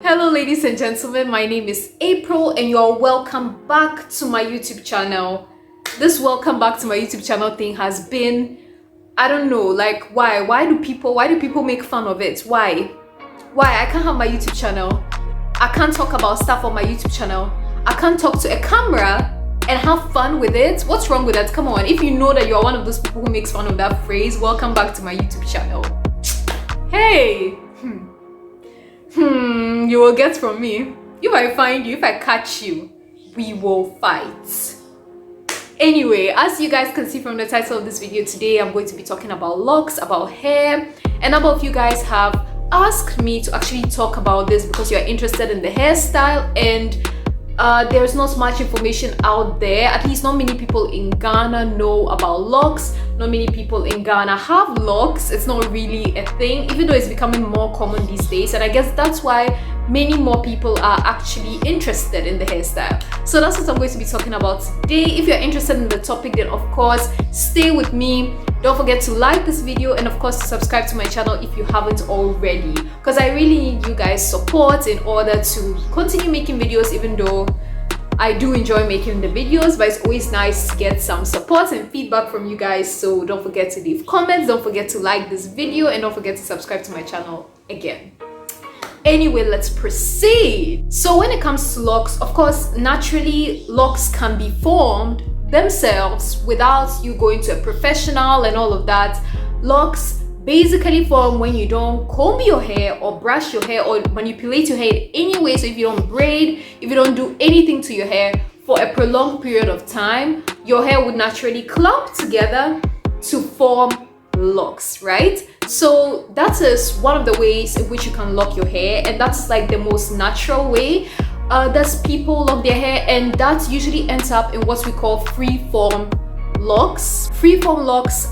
Hello ladies and gentlemen, my name is April and you're welcome back to my YouTube channel. This welcome back to my YouTube channel thing has been, I don't know, like why do people make fun of it? Why I can't have my YouTube channel, I can't talk about stuff on my YouTube channel, I can't talk to a camera and have fun with it. What's wrong with that? Come on, if you know that you're one of those people who makes fun of that phrase, welcome back to my YouTube channel. Hey, you will get from me. If I find you, if I catch you, we will fight. Anyway, as you guys can see from the title of this video, today I'm going to be talking about locks, about hair. A number of you guys have asked me to actually talk about this because you're interested in the hairstyle, and there's not much information out there. At least not many people in Ghana know about locks. Not many people in Ghana have locks. It's not really a thing, even though it's becoming more common these days. And I guess that's why many more people are actually interested in the hairstyle. So that's what I'm going to be talking about today. If you're interested in the topic, then of course, stay with me. Don't forget to like this video and of course to subscribe to my channel if you haven't already, because I really need you guys' support in order to continue making videos, even though I do enjoy making the videos, but it's always nice to get some support and feedback from you guys. So don't forget to leave comments, don't forget to like this video, and don't forget to subscribe to my channel again. Anyway, let's proceed. So when it comes to locks, of course, naturally locks can be formed themselves without you going to a professional and all of that. Locks basically form when you don't comb your hair or brush your hair or manipulate your hair in any way. So if you don't braid, if you don't do anything to your hair for a prolonged period of time, your hair would naturally clump together to form locks, right? So that is one of the ways in which you can lock your hair, and that's like the most natural way that people lock their hair, and that usually ends up in what we call free-form locks. Free-form locks,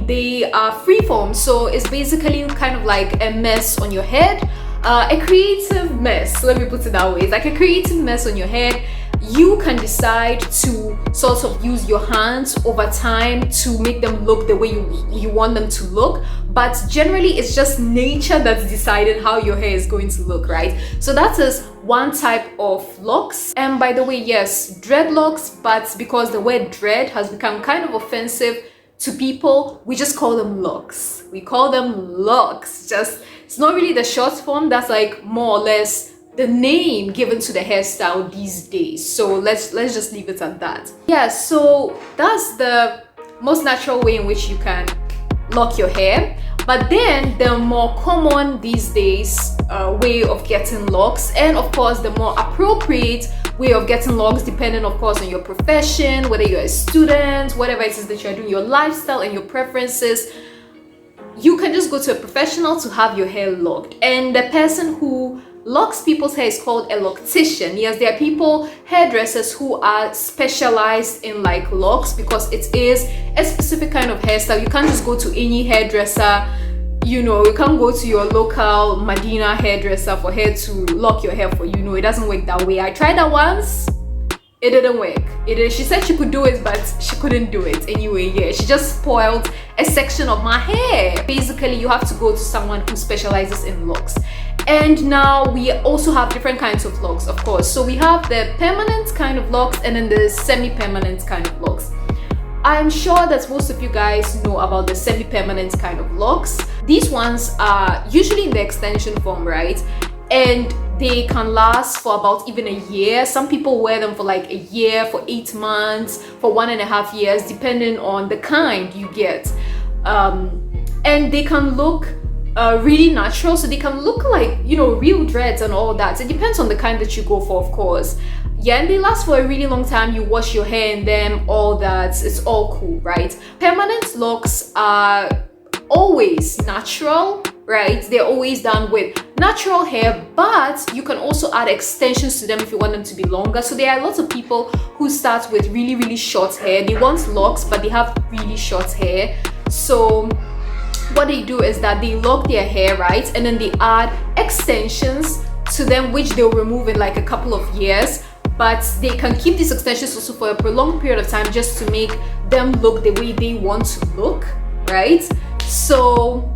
they are free-form, so it's basically kind of like a mess on your head, a creative mess, let me put it that way. It's like a creative mess on your head. You can decide to sort of use your hands over time to make them look the way you want them to look, but generally it's just nature that's decided how your hair is going to look, right? So that is one type of locks. And by the way, yes, dreadlocks, but because the word dread has become kind of offensive to people, we just call them locks. We call them locks. Just, it's not really the short form. That's like more or less the name given to the hairstyle these days. So let's just leave it at that. Yeah, so that's the most natural way in which you can lock your hair. But then the more common these days way of getting locks, and of course the more appropriate way of getting locks, depending of course on your profession, whether you're a student, whatever it is that you're doing, your lifestyle and your preferences, you can just go to a professional to have your hair locked. And the person who locks people's hair is called a loctician. Yes, there are people, hairdressers, who are specialized in like locks, because it is a specific kind of hairstyle. You can't just go to any hairdresser, you know, you can't go to your local Medina hairdresser for her to lock your hair for you. No, it doesn't work that way. I tried that once, it didn't work. She said she could do it, but she couldn't do it anyway. Yeah, she just spoiled a section of my hair. Basically, you have to go to someone who specializes in locks. And now we also have different kinds of locks, of course. So we have the permanent kind of locks and then the semi-permanent kind of locks. I'm sure that most of you guys know about the semi-permanent kind of locks. These ones are usually in the extension form, right? And they can last for about even a year. Some people wear them for like a year, for 8 months, for 1.5 years, depending on the kind you get. And they can look really natural, so they can look like, you know, real dreads and all that. It depends on the kind that you go for, of course. Yeah, and they last for a really long time. You wash your hair in them, all that. It's all cool, right? Permanent locks are always natural, right? They're always done with natural hair, but you can also add extensions to them if you want them to be longer. So there are lots of people who start with really, really short hair. They want locks, but they have really short hair. So what they do is that they lock their hair, right? And then they add extensions to them, which they'll remove in like a couple of years. But they can keep these extensions also for a prolonged period of time, just to make them look the way they want to look, right? So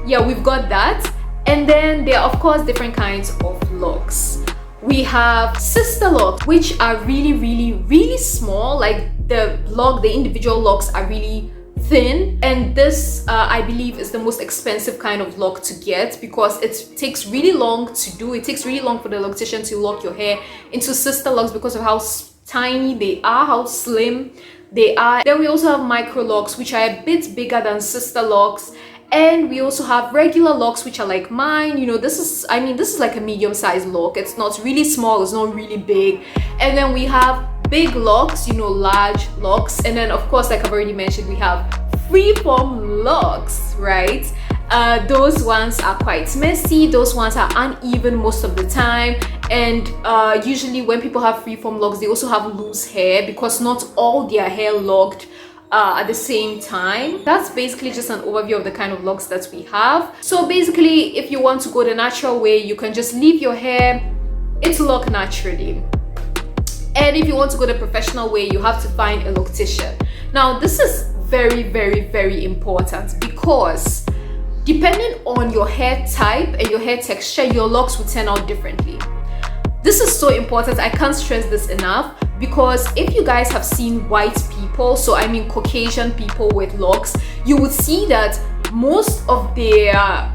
yeah, we've got that. And then there are of course different kinds of locks. We have sister locks, which are really small. Like the individual locks are really thin, and this I believe is the most expensive kind of lock to get because it takes really long to do. It takes really long for the loctician to lock your hair into sister locks because of how tiny they are, how slim they are. Then we also have micro locks, which are a bit bigger than sister locks. And we also have regular locks, which are like mine. You know, this is like a medium-sized lock. It's not really small, it's not really big. And then we have big locks, you know, large locks. And then of course, like I've already mentioned, we have freeform locks, right? Those ones are quite messy. Those ones are uneven most of the time. And usually when people have freeform locks, they also have loose hair because not all their hair locked at the same time. That's basically just an overview of the kind of locks that we have. So basically, if you want to go the natural way, you can just leave your hair, it's locked naturally. And if you want to go the professional way, you have to find a loctician. Now, this is very important because depending on your hair type and your hair texture, your locks will turn out differently. This is so important. I can't stress this enough because if you guys have seen white people, so I mean Caucasian people with locks, you would see that most of their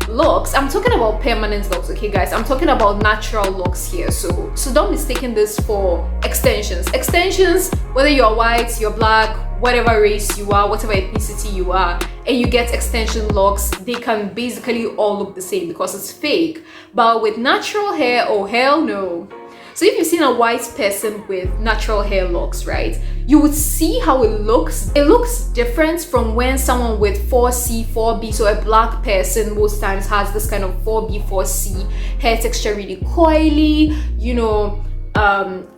locks, I'm talking about permanent locks, okay guys, I'm talking about natural locks here, so don't mistake this for extensions. Extensions, whether you're white, you're black, whatever race you are, whatever ethnicity you are, and you get extension locks, they can basically all look the same because it's fake. But with natural hair, oh hell no. So if you've seen a white person with natural hair locks, right, you would see how it looks. It looks different from when someone with 4C, 4B, so a black person most times has this kind of 4B, 4C hair texture, really coily, you know,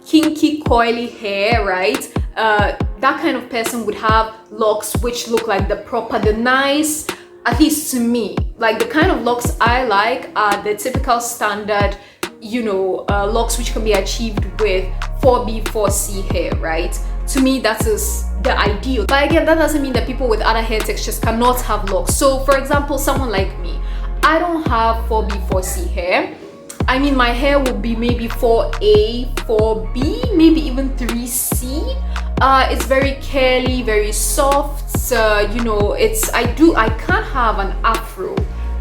kinky, coily hair, right? That kind of person would have locks which look like the nice, at least to me, like the kind of locks I like are the typical standard, you know, locks which can be achieved with 4B, 4C hair, right? To me, that is the ideal. But again, that doesn't mean that people with other hair textures cannot have locks. So for example, someone like me, I don't have 4B, 4C hair. I mean, my hair will be maybe 4A, 4B, maybe even 3C. It's very curly, very soft. You know, I can't have an afro,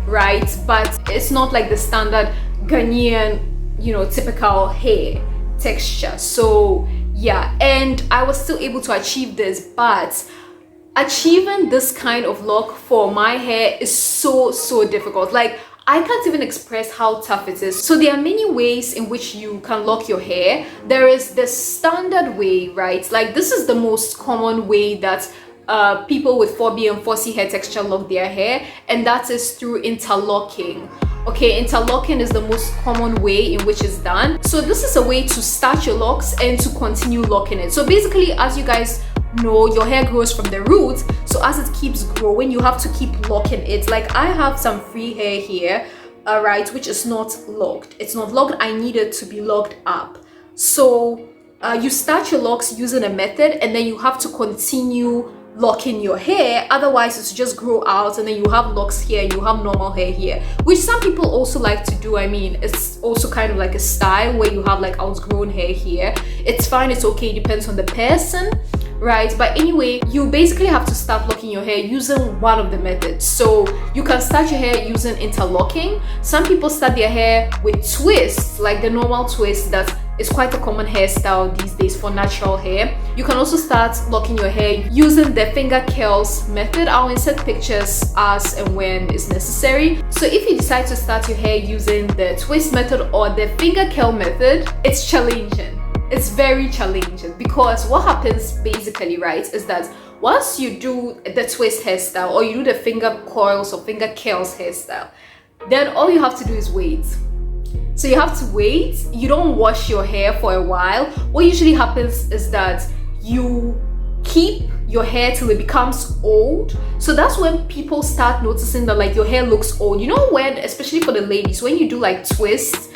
right? But it's not like the standard Ghanaian, you know, typical hair texture. So yeah, and I was still able to achieve this, but achieving this kind of look for my hair is so difficult. Like, I can't even express how tough it is. So there are many ways in which you can lock your hair. There is the standard way, right? Like, this is the most common way that people with 4B and 4C hair texture lock their hair, and that is through interlocking. Okay, interlocking is the most common way in which it's done. So this is a way to start your locks and to continue locking it. So basically, as you guys know, your hair grows from the roots, so as it keeps growing, you have to keep locking it. Like, I have some free hair here, right, which is not locked. It's not locked. I need it to be locked up. So you start your locks using a method, and then you have to continue locking your hair, otherwise it's just grow out and then you have locks here, you have normal hair here, which some people also like to do. I mean, it's also kind of like a style where you have like outgrown hair here. It's fine, it's okay, it depends on the person, right? But anyway, you basically have to start locking your hair using one of the methods. So you can start your hair using interlocking. Some people start their hair with twists, like the normal twist that is quite a common hairstyle these days for natural hair. You can also start locking your hair using the finger curls method. I'll insert pictures as and when it's necessary. So if you decide to start your hair using the twist method or the finger curl method, it's challenging. It's very challenging because what happens basically, right, is that once you do the twist hairstyle or you do the finger coils or finger curls hairstyle, then all you have to do is wait. So you have to wait. You don't wash your hair for a while. What usually happens is that you keep your hair till it becomes old. So that's when people start noticing that like your hair looks old. You know, when, especially for the ladies, when you do like twists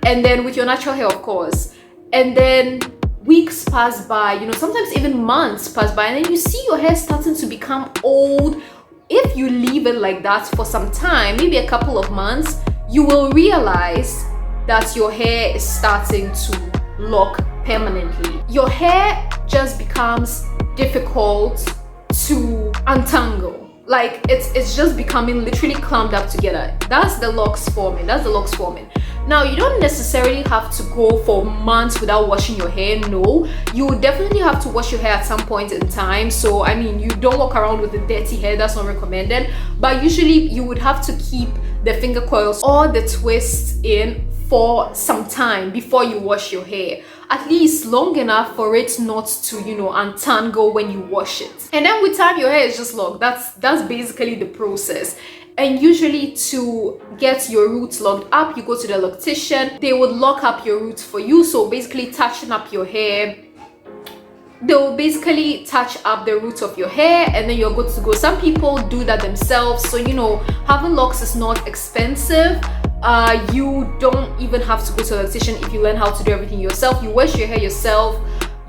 and then with your natural hair, of course, and then weeks pass by, you know, sometimes even months pass by, and then you see your hair starting to become old. If you leave it like that for some time, maybe a couple of months, you will realize that your hair is starting to lock permanently. Your hair just becomes difficult to untangle. Like it's just becoming literally clamped up together. That's the locks forming. Now, you don't necessarily have to go for months without washing your hair. No, you will definitely have to wash your hair at some point in time. So I mean, you don't walk around with a dirty hair. That's not recommended. But usually you would have to keep the finger coils or the twists in for some time before you wash your hair, at least long enough for it not to, you know, untangle when you wash it. And then with time, your hair is just locked. That's basically the process. And usually to get your roots locked up, you go to the loctician. They would lock up your roots for you. So basically touching up your hair, they'll basically touch up the roots of your hair and then you're good to go. Some people do that themselves. So, you know, having locks is not expensive. You don't even have to go to a loctician if you learn how to do everything yourself. You wash your hair yourself.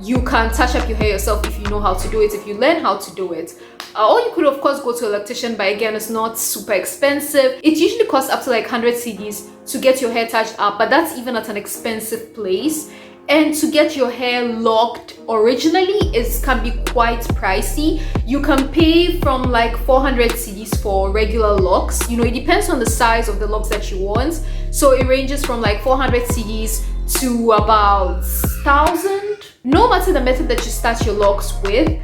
You can touch up your hair yourself if you know how to do it, if you learn how to do it. Or you could of course go to a loctician, but again, it's not super expensive. It usually costs up to like 100 cedis to get your hair touched up, but that's even at an expensive place. And to get your hair locked originally can be quite pricey. You can pay from like 400 cedis for regular locks. You know, it depends on the size of the locks that you want. So it ranges from like 400 cedis to about 1,000. No matter the method that you start your locks with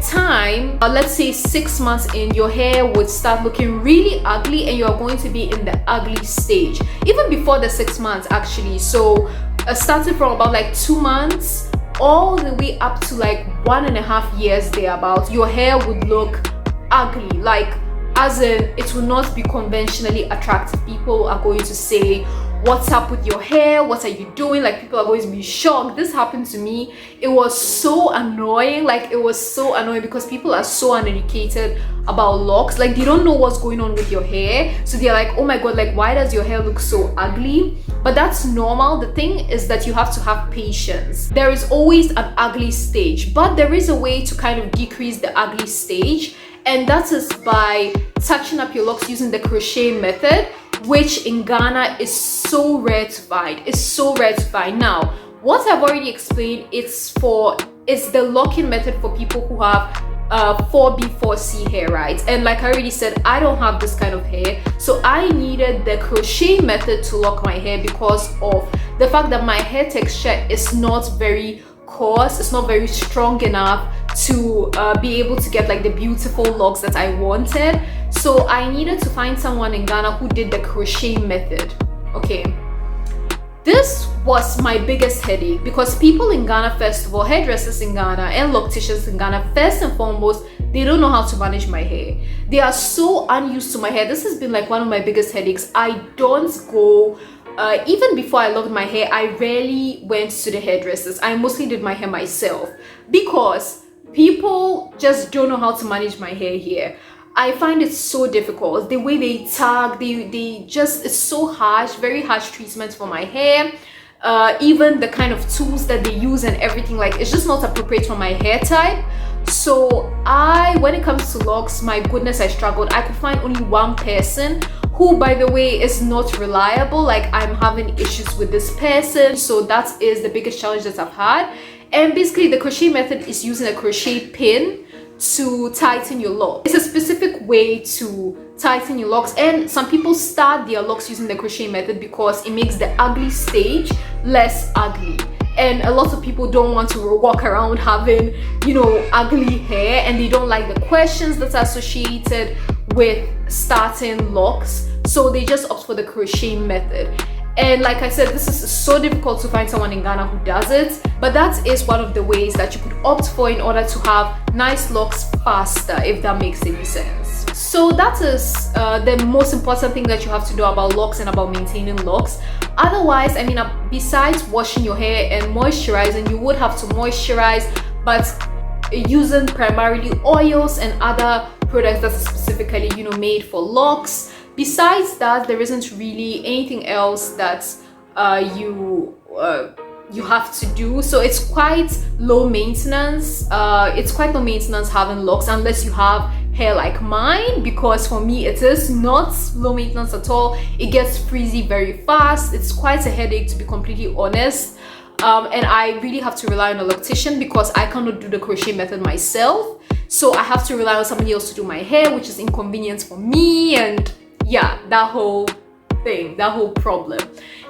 time, let's say 6 months in, your hair would start looking really ugly and you're going to be in the ugly stage. Even before the 6 months actually. So starting from about like 2 months all the way up to like 1.5 years thereabout, your hair would look ugly. Like, as in, it will not be conventionally attractive. People are going to say, what's up with your hair? What are you doing? Like, people are going to be shocked. This happened to me. It was so annoying. Like, it was so annoying because people are so uneducated about locks. Like, they don't know what's going on with your hair. So they're like, oh my god, like, why does your hair look so ugly? But that's normal. The thing is that you have to have patience. There is always an ugly stage, but there is a way to kind of decrease the ugly stage. And that is by touching up your locks using the crochet method, which in Ghana is so rare to find. It's so rare to find. Now, what I've already explained, it's the locking method for people who have 4B, 4C hair, right? And like I already said, I don't have this kind of hair. So I needed the crochet method to lock my hair because of the fact that my hair texture is not very coarse. It's not very strong enough to be able to get like the beautiful locks that I wanted. So I needed to find someone in Ghana who did the crochet method. Okay, this was my biggest headache because people in Ghana, first of all, hairdressers in Ghana and locticians in Ghana, first and foremost, they don't know how to manage my hair. They are so unused to my hair. This has been like one of my biggest headaches. I don't go even before I locked my hair, I rarely went to the hairdressers. I mostly did my hair myself because people just don't know how to manage my hair here. I find it so difficult. The way they tag, they just, it's so harsh, very harsh treatment for my hair. Even the kind of tools that they use and everything, like, it's just not appropriate for my hair type. So when it comes to locks, my goodness, I struggled. I could find only one person who, by the way, is not reliable. Like, I'm having issues with this person. So that is the biggest challenge that I've had. And basically the crochet method is using a crochet pin to tighten your locks. It's a specific way to tighten your locks, and some people start their locks using the crochet method because it makes the ugly stage less ugly. And a lot of people don't want to walk around having, you know, ugly hair, and they don't like the questions that are associated with starting locks, so they just opt for the crochet method. And like I said, this is so difficult to find someone in Ghana who does it, but that is one of the ways that you could opt for in order to have nice locks faster, if that makes any sense. So that is the most important thing that you have to do about locks and about maintaining locks. Otherwise, I mean, besides washing your hair and moisturizing, you would have to moisturize, but using primarily oils and other products that are specifically, you know, made for locks. Besides that, there isn't really anything else that you have to do. So it's quite low maintenance. It's quite low maintenance having locks, unless you have hair like mine, because for me it is not low maintenance at all. It gets frizzy very fast. It's quite a headache, to be completely honest. And I really have to rely on a loctician because I cannot do the crochet method myself. So I have to rely on somebody else to do my hair, which is inconvenient for me. And yeah, that whole thing, that whole problem.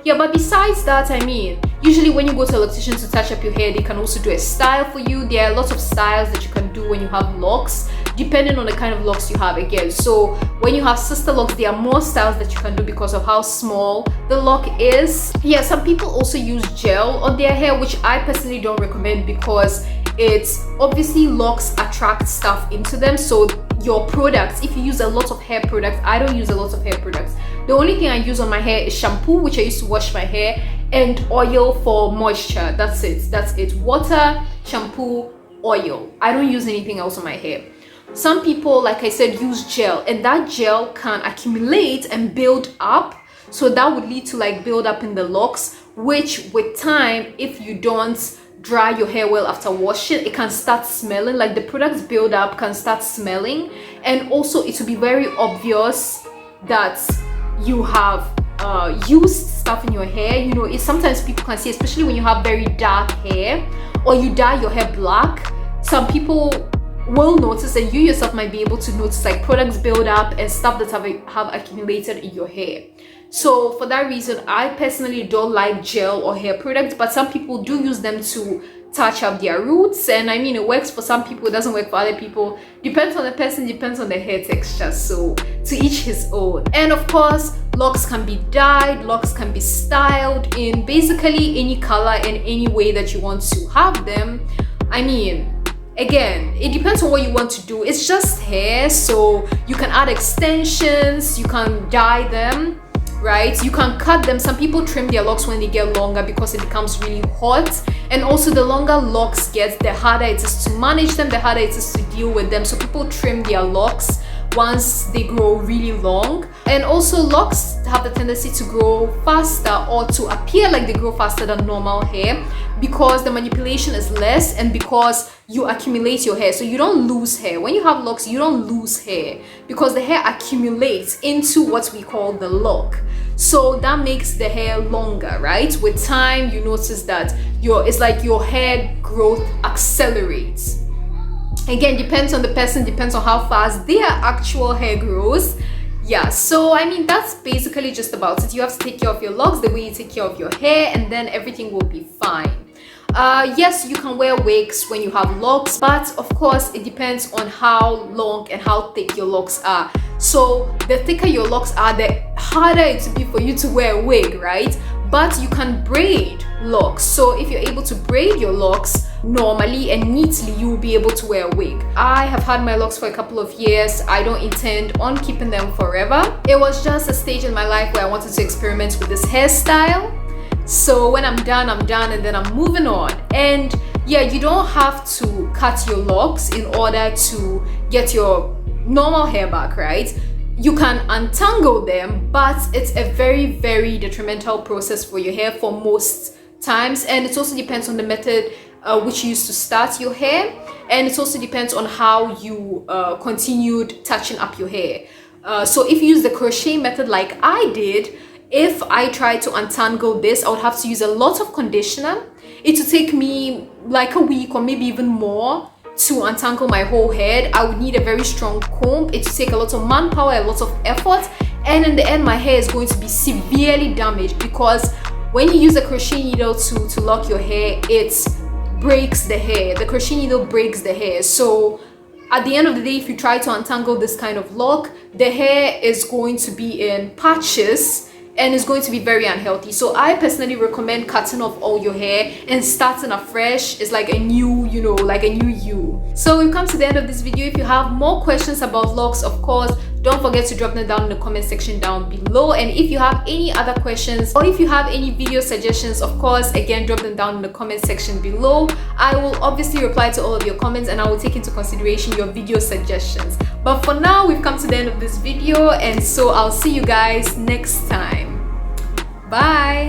Yeah, but besides that, I mean, usually when you go to a loctician to touch up your hair, they can also do a style for you. There are lots of styles that you can do when you have locks, depending on the kind of locks you have again. So when you have sister locks, there are more styles that you can do because of how small the lock is. Yeah, some people also use gel on their hair, which I personally don't recommend because it's obviously locks attract stuff into them. So your products, if you use a lot of hair products, I don't use a lot of hair products. The only thing I use on my hair is shampoo, which I use to wash my hair, and oil for moisture. That's it. Water, shampoo, oil. I don't use anything else on my hair. Some people, like I said, use gel, and that gel can accumulate and build up. So that would lead to like build up in the locks, which with time, if you don't dry your hair well after washing, it can start smelling. Like the products build up, can start smelling, and also it will be very obvious that you have used stuff in your hair. You know, sometimes people can see, especially when you have very dark hair or you dye your hair black, some people will notice, and you yourself might be able to notice, like products build up and stuff that have accumulated in your hair. So for that reason, I personally don't like gel or hair products, but some people do use them to touch up their roots. And I mean, it works for some people, it doesn't work for other people. Depends on the person, depends on the hair texture. So to each his own. And of course, locks can be dyed, locks can be styled in basically any color and any way that you want to have them. I mean, again, it depends on what you want to do. It's just hair, so you can add extensions, you can dye them, right? You can cut them. Some people trim their locks when they get longer because it becomes really hot. And also the longer locks get, the harder it is to manage them, the harder it is to deal with them. So people trim their locks once they grow really long. And also locks have the tendency to grow faster or to appear like they grow faster than normal hair because the manipulation is less and because you accumulate your hair. So you don't lose hair. When you have locks, you don't lose hair because the hair accumulates into what we call the lock. So that makes the hair longer, right? With time, you notice that it's like your hair growth accelerates. Again, depends on the person, depends on how fast their actual hair grows. Yeah, so I mean, that's basically just about it. You have to take care of your locks the way you take care of your hair, and then everything will be fine. Yes, you can wear wigs when you have locks, but of course it depends on how long and how thick your locks are. So the thicker your locks are, the harder it will be for you to wear a wig, right? But you can braid locks. So if you're able to braid your locks normally and neatly, you will be able to wear a wig. I have had my locks for a couple of years. I don't intend on keeping them forever. It was just a stage in my life where I wanted to experiment with this hairstyle. So when I'm done, and then I'm moving on. And yeah, you don't have to cut your locks in order to get your normal hair back, right? You can untangle them, but it's a very, very detrimental process for your hair for most times. And it also depends on the method which you use to start your hair. And it also depends on how you continued touching up your hair. So if you use the crochet method like I did, if I try to untangle this, I would have to use a lot of conditioner. It would take me like a week or maybe even more to untangle my whole head. I would need a very strong comb. It would take a lot of manpower, a lot of effort, and in the end my hair is going to be severely damaged because when you use a crochet needle to lock your hair, it breaks the hair. The crochet needle breaks the hair. So at the end of the day, if you try to untangle this kind of lock, the hair is going to be in patches and it's going to be very unhealthy. So I personally recommend cutting off all your hair and starting afresh. It's like a new, like a new you. So we've come to the end of this video. If you have more questions about locks, of course, don't forget to drop them down in the comment section down below. And if you have any other questions or if you have any video suggestions, of course, again, drop them down in the comment section below. I will obviously reply to all of your comments and I will take into consideration your video suggestions. But for now, we've come to the end of this video, and so I'll see you guys next time. Bye.